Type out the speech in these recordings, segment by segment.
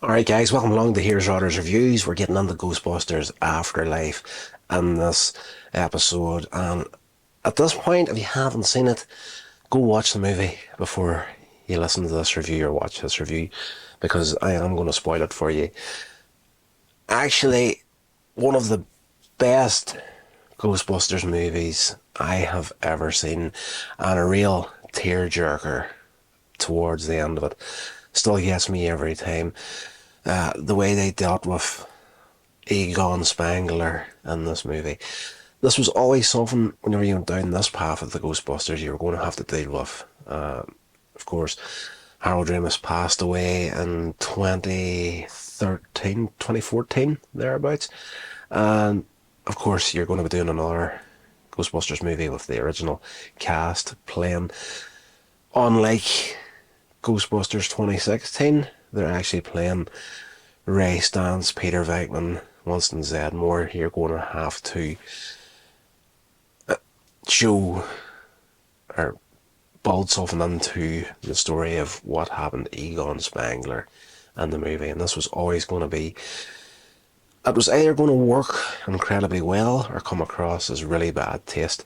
Alright guys, welcome along to Here's Rodder's Reviews. We're getting on the Ghostbusters Afterlife in this episode, and at this point, if you haven't seen it, go watch the movie before you listen to this review or watch this review, because I am going to spoil it for you. Actually, one of the best Ghostbusters movies I have ever seen, and a real tearjerker towards the end of it. Still gets me every time. The way they dealt with Egon Spangler in this movie. This was always something, whenever you went down this path of the Ghostbusters, you were going to have to deal with. Of course, Harold Ramis passed away in 2013, 2014, thereabouts. And of course, you're going to be doing another Ghostbusters movie with the original cast playing. Unlike Ghostbusters 2016, they're actually playing Ray Stantz, Peter Venkman, Winston Zeddemore. You're going to have to show or build something into the story of what happened to Egon Spangler in the movie, and this was always going to be, it was either going to work incredibly well or come across as really bad taste.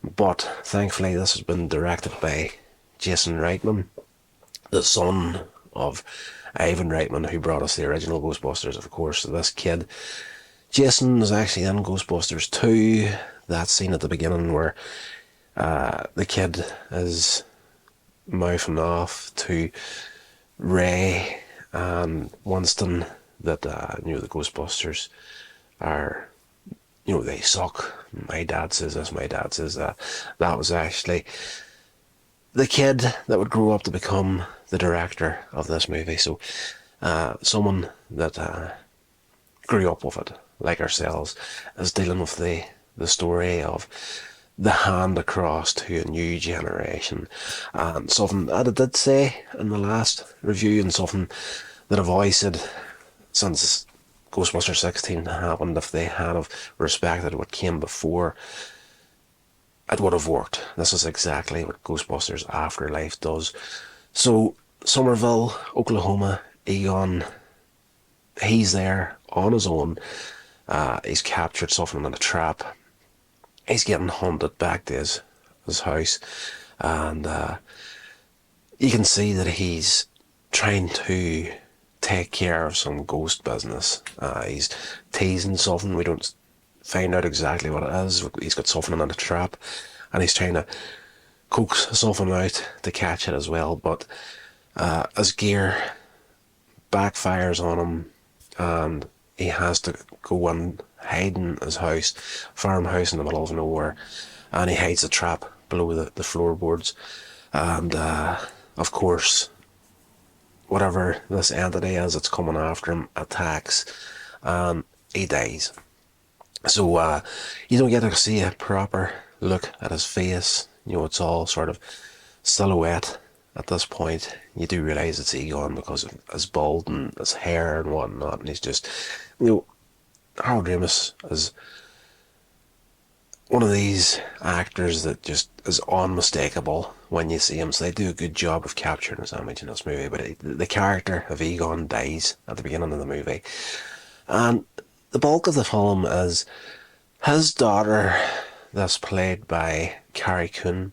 But thankfully this has been directed by Jason Reitman, the son of Ivan Reitman, who brought us the original Ghostbusters. Of course, this kid, Jason, is actually in Ghostbusters 2. That scene at the beginning where the kid is mouthing off to Ray and Winston that, the Ghostbusters are, they suck. My dad says this, my dad says that. That was actually the kid that would grow up to become the director of this movie. So someone that grew up with it, like ourselves, is dealing with the story of the hand across to a new generation. And something that I did say in the last review, and something that I've always said since Ghostbusters 16 happened, if they had have respected what came before, it would have worked. This is exactly what Ghostbusters Afterlife does. So, Somerville, Oklahoma, Egon, he's there on his own. He's captured something in a trap. He's getting hunted back to his house. And you can see that he's trying to take care of some ghost business. He's teasing something. We don't find out exactly what it is. He's got something in the trap, and he's trying to coax something out to catch it as well. But his gear backfires on him, and he has to go and hide in his house, farmhouse in the middle of nowhere, and he hides the trap below the floorboards. And of course, whatever this entity is that's coming after him attacks, and he dies. So you don't get to see a proper look at his face. It's all sort of silhouette at this point. You do realise it's Egon because of his bald and his hair and whatnot, and he's just, Harold Ramis is one of these actors that just is unmistakable when you see him. So they do a good job of capturing his image in this movie. But the character of Egon dies at the beginning of the movie, and the bulk of the film is his daughter, that's played by Carrie Coon,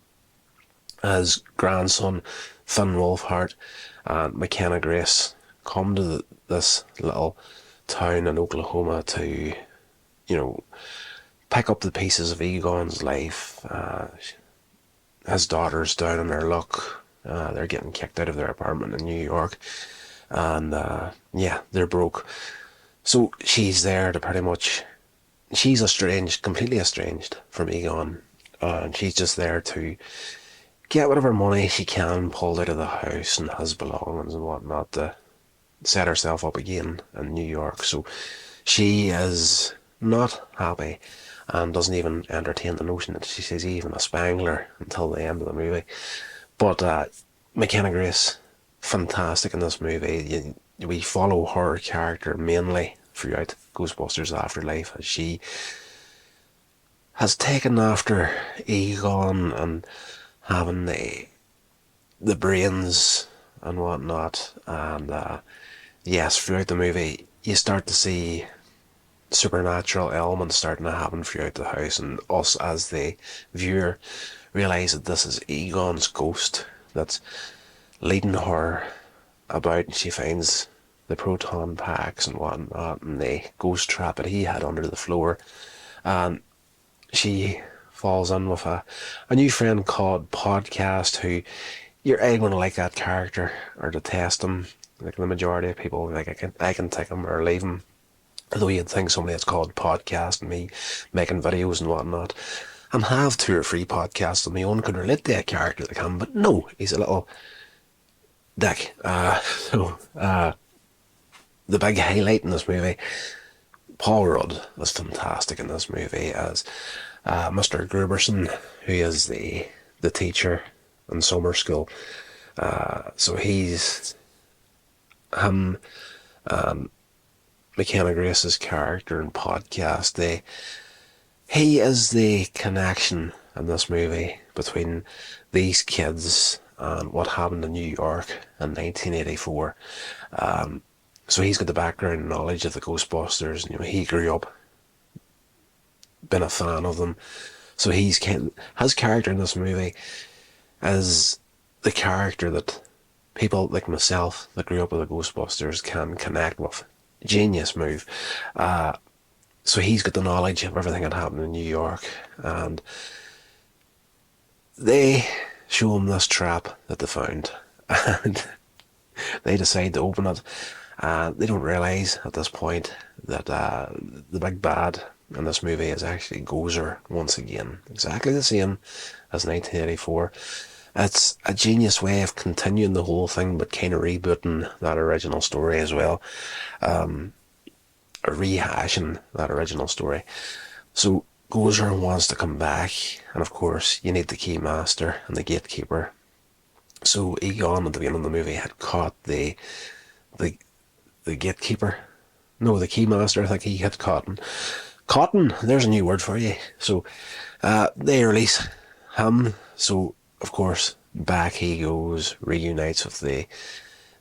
his grandson Finn Wolfhard, and McKenna Grace come to this little town in Oklahoma to, pick up the pieces of Egon's life. His daughter's down on their luck. They're getting kicked out of their apartment in New York, and they're broke. So she's there to pretty much, she's estranged, completely estranged from Egon, and she's just there to get whatever money she can pulled out of the house and his belongings and whatnot to set herself up again in New York. So she is not happy and doesn't even entertain the notion that she's even a Spangler until the end of the movie. But McKenna Grace, fantastic in this movie. We follow her character mainly throughout Ghostbusters Afterlife, as she has taken after Egon and having the brains and whatnot, and yes, throughout the movie, you start to see supernatural elements starting to happen throughout the house, and us as the viewer realise that this is Egon's ghost that's leading her about, and she finds the proton packs and whatnot and the ghost trap that he had under the floor, and she falls in with a new friend called Podcast, who you're either going to like that character or detest him. Like the majority of people, like I can take him or leave him. Although you'd think somebody that's called Podcast and me making videos and whatnot, and have 2 or 3 podcasts of my own could relate to a character like him, but no, he's a little dick. The big highlight in this movie, Paul Rudd was fantastic in this movie as Mr. Gruberson, who is the teacher in summer school. So he's him, McKenna Grace's character in Podcast. He is the connection in this movie between these kids and what happened in New York in 1984. So he's got the background knowledge of the Ghostbusters. You know, he grew up been a fan of them. So his character in this movie is the character that people like myself that grew up with the Ghostbusters can connect with. Genius move. So he's got the knowledge of everything that happened in New York, and they show him this trap that they found, and they decide to open it. They don't realise at this point that the big bad in this movie is actually Gozer once again. Exactly the same as 1984. It's a genius way of continuing the whole thing, but kind of rebooting that original story as well. Rehashing that original story. So Gozer wants to come back, and of course you need the Keymaster and the Gatekeeper. So Egon at the beginning of the movie had caught the Gatekeeper. No, the Keymaster. I think he had Cotton. There's a new word for you. So they release him. So of course back he goes, reunites with the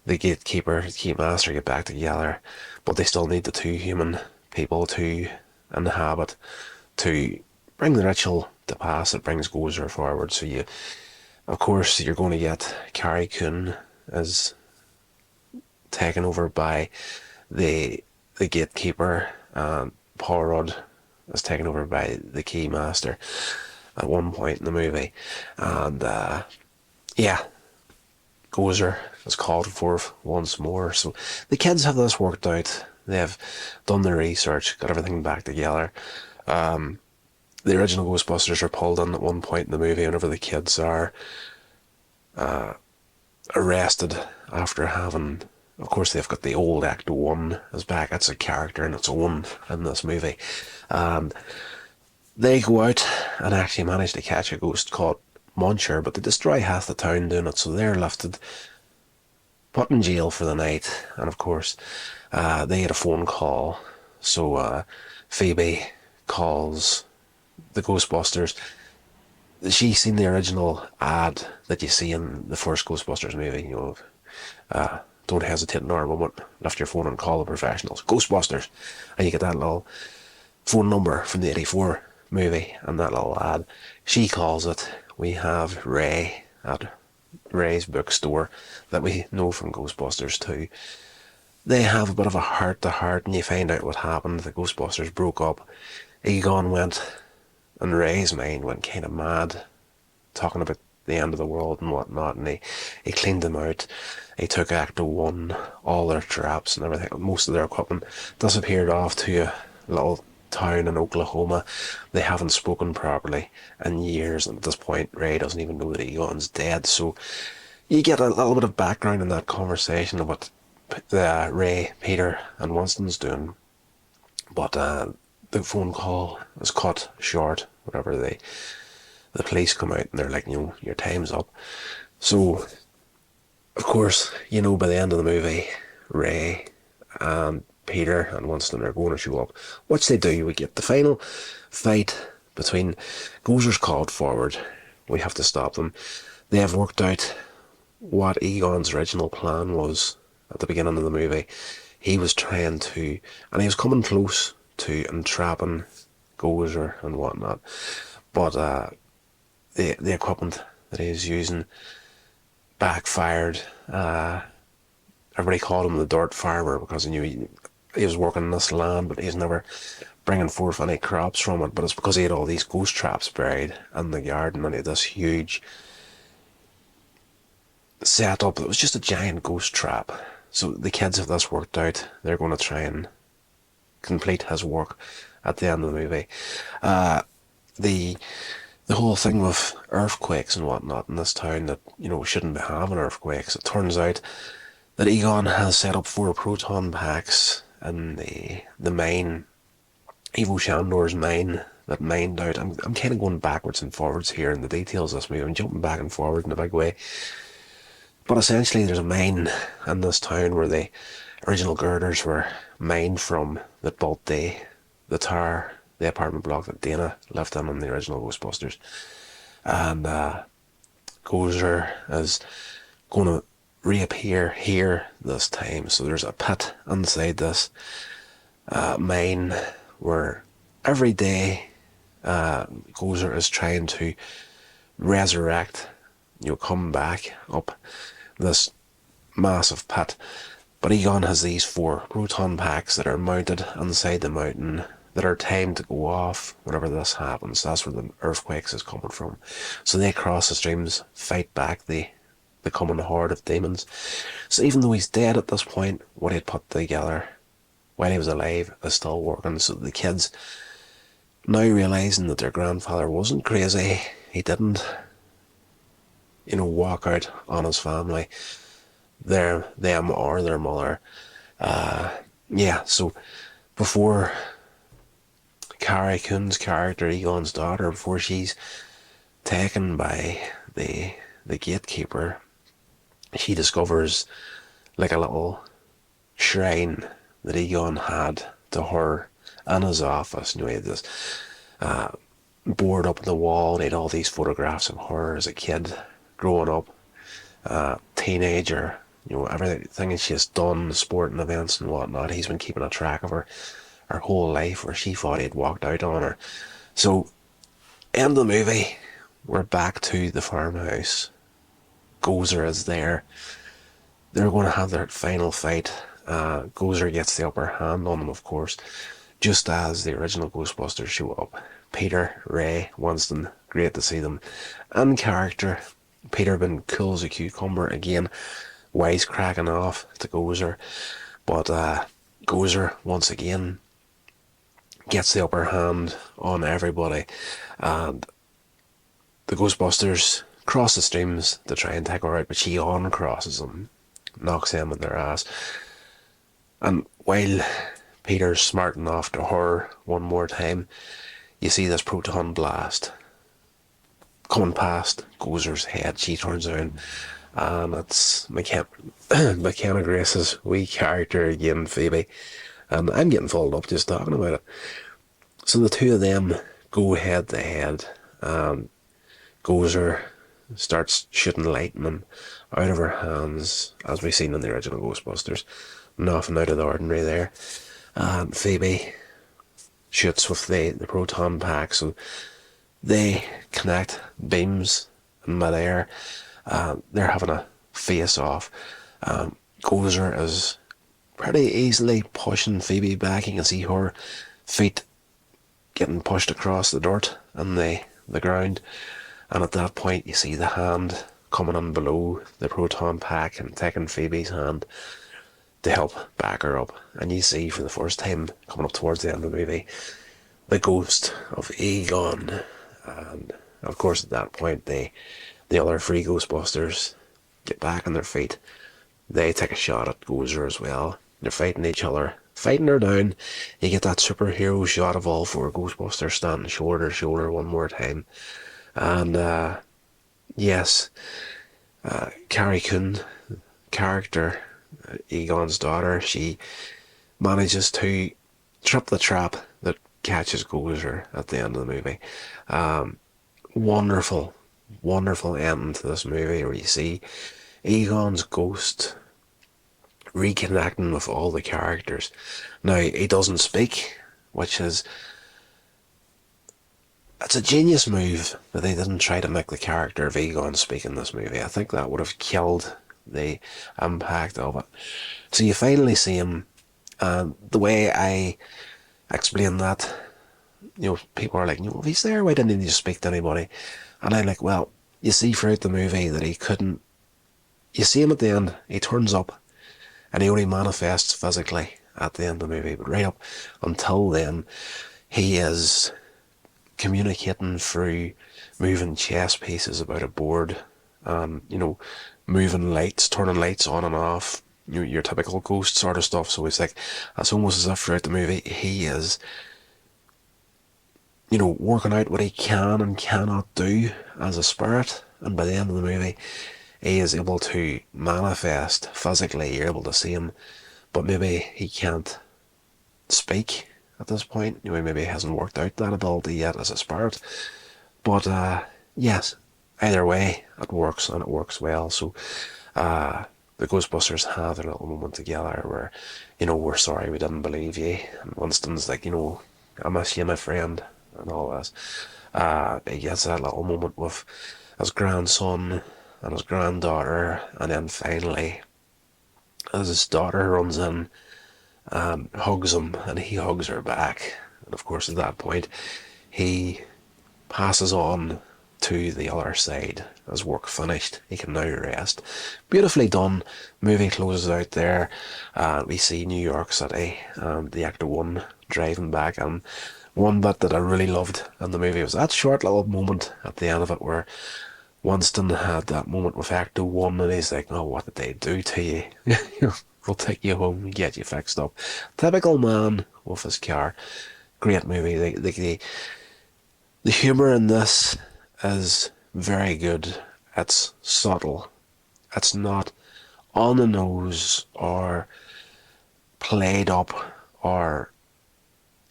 Gatekeeper, the Keymaster, get back together, but they still need the 2 human people to inhabit to bring the ritual to pass that brings Gozer forward. So of course, you're going to get Carrie Coon as taken over by the Gatekeeper, and Paul Rudd is taken over by the Keymaster at one point in the movie, and Gozer is called forth once more. So the kids have this worked out. They've done their research, got everything back together. The original Ghostbusters are pulled in at one point in the movie whenever the kids are arrested after having... Of course, they've got the old Act 1 is back. That's a character in its own in this movie. And they go out and actually manage to catch a ghost called Muncher, but they destroy half the town doing it, so they're lifted, put in jail for the night. And of course, they get a phone call. So Phoebe calls the Ghostbusters. She's seen the original ad that you see in the first Ghostbusters movie, you know, don't hesitate nor a moment, lift your phone and call the professionals, Ghostbusters, and you get that little phone number from the 84 movie and that little ad. She calls it. We have Ray at Ray's bookstore that we know from Ghostbusters 2. They have a bit of a heart-to-heart, and you find out what happened. The Ghostbusters broke up. Egon went, and Ray's mind went kind of mad, talking about the end of the world and whatnot, and he cleaned them out. He took Act 1, all their traps and everything, most of their equipment, disappeared off to a little town in Oklahoma. They haven't spoken properly in years, and at this point Ray doesn't even know that Egon's dead. So you get a little bit of background in that conversation of what Ray, Peter and Winston's doing, but the phone call is cut short whenever the police come out and they're like, you know, your time's up. So of course, you know, by the end of the movie, Ray and Peter and Winston are going to show up, which they do. We get the final fight between Gozer's called forward. We have to stop them. They have worked out what Egon's original plan was at the beginning of the movie, he was trying to, and he was coming close to entrapping Gozer and whatnot, but the equipment that he was using backfired. Everybody called him the dirt farmer because he knew he was working in this land, but he's never bringing forth any crops from it. But it's because he had all these ghost traps buried in the garden, and he had this huge setup that was just a giant ghost trap. So the kids have this worked out. They're going to try and complete his work at the end of the movie. The whole thing with earthquakes and whatnot in this town that, shouldn't be having earthquakes. It turns out that Egon has set up 4 proton packs in the mine, Ivo Shandor's mine, that mined out. I'm kind of going backwards and forwards here in the details of this movie. I'm jumping back and forward in a big way. But essentially there's a mine in this town where the original girders were mined from that built the tower, the apartment block that Dana lived in the original Ghostbusters. And Gozer is going to reappear here this time. So there's a pit inside this mine where every day Gozer is trying to resurrect, come back up this massive pit. But Egon has these 4 proton packs that are mounted inside the mountain that are timed to go off whenever this happens. That's where the earthquakes is coming from. So they cross the streams, fight back the coming horde of demons. So even though he's dead at this point, what he'd put together while he was alive is still working. So the kids, now realising that their grandfather wasn't crazy, he didn't, walk out on his family, them or their mother. So before Carrie Coon's character, Egon's daughter, before she's taken by the gatekeeper, she discovers like a little shrine that Egon had to her in his office. He had this board up on the wall, and he had all these photographs of her as a kid growing up, teenager, everything she has done, sporting events and whatnot. He's been keeping a track of her whole life, where she thought he'd walked out on her. So, end of the movie, we're back to the farmhouse. Gozer is there. They're going to have their final fight. Gozer gets the upper hand on them, of course, just as the original Ghostbusters show up. Peter, Ray, Winston, great to see them in character. Peter been cool as a cucumber again, wisecracking off to Gozer, but Gozer once again gets the upper hand on everybody, and the Ghostbusters cross the streams to try and take her out, but she uncrosses them, knocks them in their ass. And while Peter's smarting off to her one more time, you see this proton blast coming past Gozer's head. She turns around, and it's McKenna Grace's wee character again, Phoebe. And I'm getting followed up just talking about it. So the two of them go head to head, and Gozer starts shooting lightning out of her hands, as we've seen in the original Ghostbusters. Nothing out of the ordinary there. And Phoebe shoots with the proton pack, so they connect beams in midair. They're having a face-off. Gozer is pretty easily pushing Phoebe back. You can see her feet getting pushed across the dirt and the ground. And at that point, you see the hand coming in below the proton pack and taking Phoebe's hand to help back her up. And you see for the first time, coming up towards the end of the movie, the ghost of Egon. And of course, at that point, the other three Ghostbusters get back on their feet. They take a shot at Gozer as well. They're fighting each other, fighting her down. You get that superhero shot of all four Ghostbusters standing shoulder to shoulder one more time. And yes, Carrie Coon character, Egon's daughter, she manages to trip the trap that catches Gozer at the end of the movie. Wonderful ending to this movie, where you see Egon's ghost reconnecting with all the characters. Now, he doesn't speak, which is, it's a genius move that they didn't try to make the character of Egon speak in this movie. I think that would have killed the impact of it. So you finally see him, and the way I explain that, people are like, if he's there, why didn't he just speak to anybody? And I'm like, well, you see throughout the movie that he couldn't, you see him at the end, he turns up, and he only manifests physically at the end of the movie, but right up until then, he is communicating through moving chess pieces about a board, moving lights, turning lights on and off, your typical ghost sort of stuff. So it's like, it's almost as if throughout the movie he is, working out what he can and cannot do as a spirit. And by the end of the movie, he is able to manifest physically. You're able to see him, but maybe he can't speak at this point. Maybe he hasn't worked out that ability yet as a spirit. But yes, either way, it works, and it works well. So the Ghostbusters have their little moment together where, we're sorry we didn't believe you. And Winston's like, I miss you, my friend, and all this. He gets that little moment with his grandson and his granddaughter, and then finally, as his daughter runs in, hugs him, and he hugs her back. And of course, at that point, he passes on to the other side. As work finished, he can now rest. Beautifully done. Movie closes out there. We see New York City and the Actor 1 driving back. And one bit that I really loved in the movie was that short little moment at the end of it where Winston had that moment with Actor 1, and he's like, oh, what did they do to you? We'll take you home and get you fixed up. Typical man with his car. Great movie. The humour in this is very good. It's subtle. It's not on the nose or played up or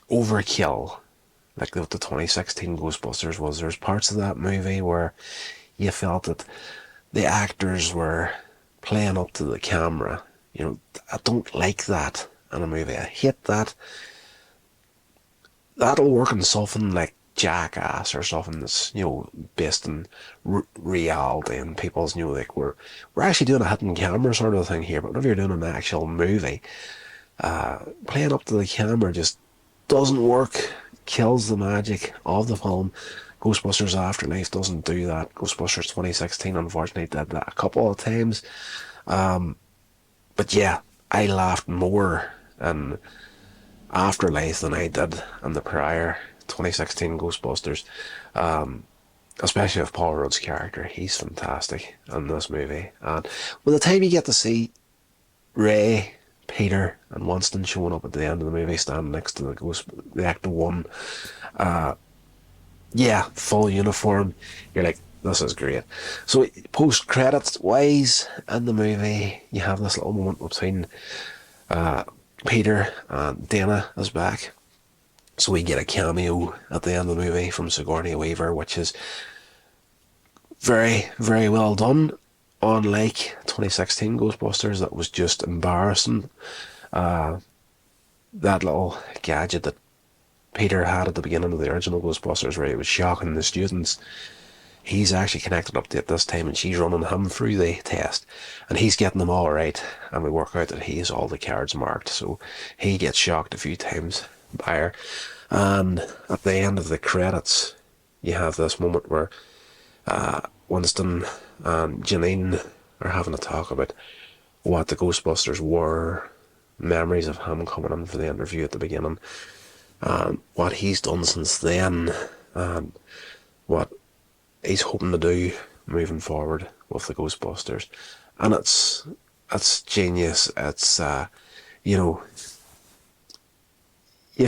overkill like the 2016 Ghostbusters was. There's parts of that movie where you felt that the actors were playing up to the camera. I don't like that in a movie. I hate that. That'll work in something like Jackass or something that's, based in reality and people's, like, we're actually doing a hidden camera sort of thing here, but whenever you're doing an actual movie, playing up to the camera just doesn't work, kills the magic of the film. Ghostbusters Afterlife doesn't do that. Ghostbusters 2016 unfortunately did that a couple of times. But yeah, I laughed more in Afterlife than I did in the prior 2016 Ghostbusters. Especially with Paul Rudd's character. He's fantastic in this movie. And by the time you get to see Ray, Peter, and Winston showing up at the end of the movie, standing next to the Actor 1, full uniform, you're like, this is great. So post-credits wise in the movie, you have this little moment between Peter and Dana is back. So we get a cameo at the end of the movie from Sigourney Weaver, which is very, very well done. Unlike 2016 Ghostbusters, that was just embarrassing. That little gadget that Peter had at the beginning of the original Ghostbusters where he was shocking the students, he's actually connected up to it this time, and she's running him through the test, and he's getting them all right, and we work out that he has all the cards marked, so he gets shocked a few times by her. And at the end of the credits, you have this moment where Winston and Janine are having a talk about what the Ghostbusters were, memories of him coming in for the interview at the beginning, and what he's done since then, and what he's hoping to do moving forward with the Ghostbusters. And it's genius. It's you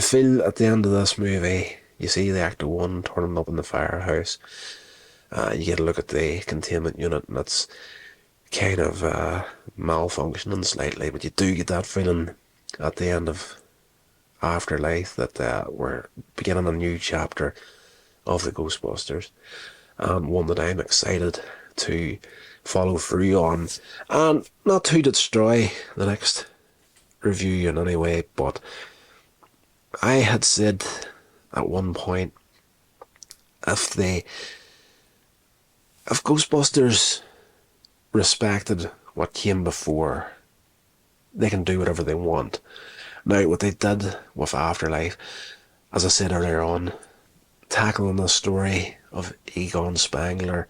feel at the end of this movie, you see the Actor 1 turning up in the firehouse, you get a look at the containment unit, and it's kind of malfunctioning slightly, but you do get that feeling at the end of Afterlife that we're beginning a new chapter of the Ghostbusters, and one that I'm excited to follow through on, and not to destroy the next review in any way, but I had said at one point, if Ghostbusters respected what came before, they can do whatever they want. Now, what they did with Afterlife, as I said earlier on, tackling the story of Egon Spangler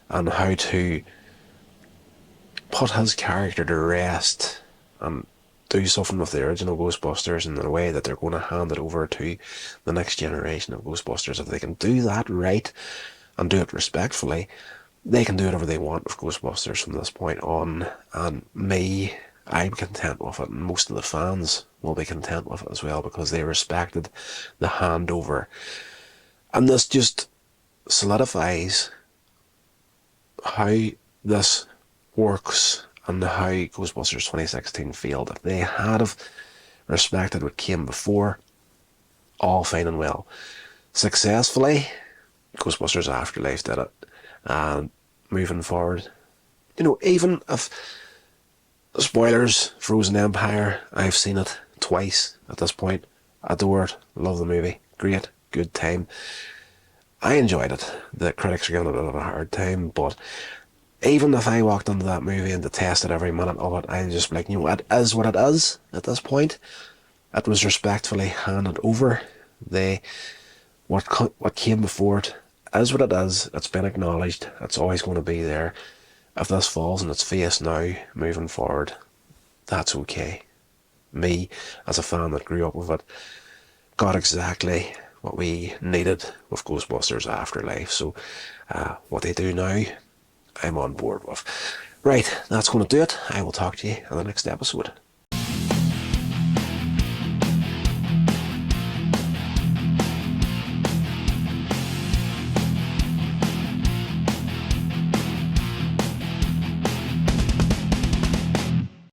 and how to put his character to rest and do something with the original Ghostbusters in a way that they're going to hand it over to the next generation of Ghostbusters. If they can do that right and do it respectfully, they can do whatever they want with Ghostbusters from this point on. And I'm content with it, and most of the fans will be content with it as well, because they respected the handover. And this just solidifies how this works and how Ghostbusters 2016 failed. If they had have respected what came before, all fine and well. Successfully, Ghostbusters Afterlife did it. And moving forward, even if, spoilers, Frozen Empire, I've seen it twice at this point. Adore it. Love the movie. Great. Good time. I enjoyed it. The critics are giving it a hard time, but even if I walked into that movie and detested every minute of it, I'd just be like, it is what it is at this point. It was respectfully handed over. What came before it is what it is. It's been acknowledged. It's always going to be there. If this falls on its face now, moving forward, that's okay. Me, as a fan that grew up with it, got exactly what we needed with Ghostbusters Afterlife. So what they do now, I'm on board with. Right, that's going to do it. I will talk to you in the next episode.